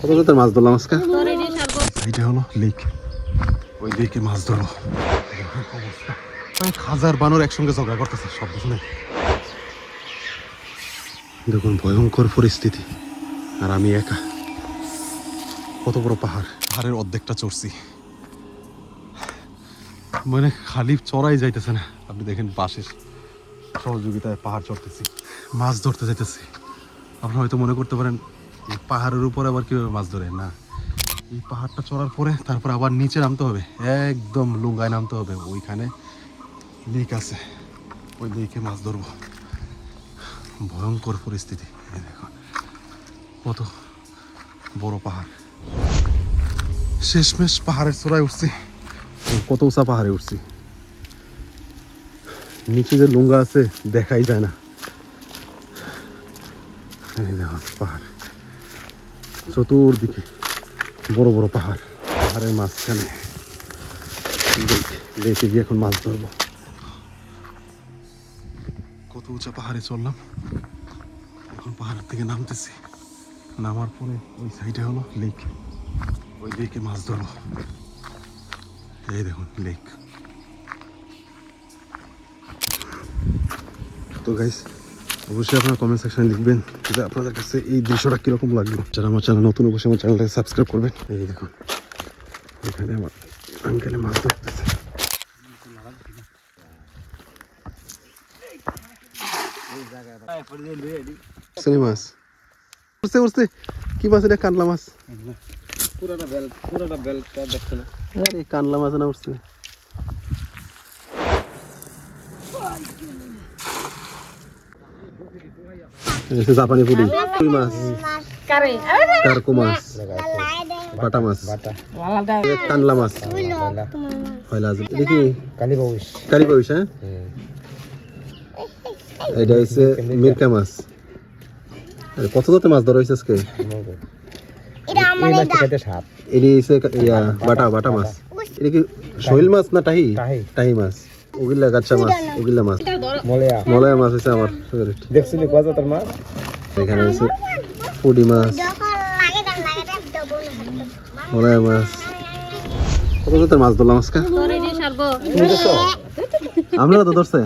কত জাতের মাছ ধরলাম আজকে? এইটা হলো লেক, ওই লেকে মাছ ধরবো। হাজার বানর একসঙ্গে ঝগড়া করতেছে, শব্দ শুনে। দেখুন ভয়ঙ্কর পরিস্থিতি, আর আমি একা। কত বড় পাহাড়, পাহাড়ের অর্ধেকটা চড়ছি, মানে খালি চড়াই যাইতেছে না। আপনি দেখেন বাসের সহযোগিতায় পাহাড় চড়তেছি, মাছ ধরতে যাইতেছি। আপনি হয়তো মনে করতে পারেন পাহাড়ের উপরে আবার কিভাবে মাছ ধরে, না, এই পাহাড়টা চড়ার পরে তারপর আবার নিচে নামতে হবে, একদম লুঙ্গায় নামতে হবে। ওইখানে লেক আছে, ওই লেকে মাছ ধরবো। ভয়ঙ্কর পরিস্থিতি। এই দেখুন কত বড় পাহাড়, শেষমেশ পাহাড়ের চূড়ায় উঠছি। কত উঁচা পাহাড়ে উঠছি, নিচে যে লুঙ্গা আছে দেখাই যায় না। এই দেখুন পাহাড়, চতুর্দিকে বড় বড় পাহাড়, পাহাড়ের মাঝখানে লেকে গিয়ে এখন মাছ ধরবো। কত উঁচা পাহাড়ে চললাম, এখন পাহাড়ের থেকে নামতেছি। নামার পরে ওই সাইডে হলো লেক, ওই লেকে মাছ ধরবো। এই দেখুন লেক। তো গাইস, অবশ্যই আপনারা কমেন্ট সেকশনে লিখবেন যে আপনাদের কাছে এই দৃশ্যটা কিরকম লাগলো। যারা আমার চ্যানেল নতুন, অবশ্যই আমার চ্যানেলটাকে সাবস্ক্রাইব করবেন। এই দেখুন এখানে আমার আঙ্কেলে মাছ ধরতেছে। মাছ উঠছে উঠছে, কি মাছ এটা? কানলা মাছ, কানলা মাছ না উঠছে। জাপানি পুরি, পুরি মাছ, কারকো মাছ, বাটা মাছ, কানলা মাছ, দেখি কালি পাউস। হ্যাঁ, এটা হচ্ছে মিরকা মাছ। কত জাতের মাছ ধরা হয়েছে আজকে? বাটা বাটা মাছ। এটা কি শৈল মাছ না টাহি? টাহি মাছ। ওগুলা গাচ্ছা মাছ, ওগুলা মাছ, মলয়া মাছ হচ্ছে আমার ফেভারিট। দেখছিলি কত জাতের মাছ? এখানে হচ্ছে পুডি মাছ, মলয়া মাছ। কত জাতের মাছ ধরলাম আজকে? আমরা তো ধরছে।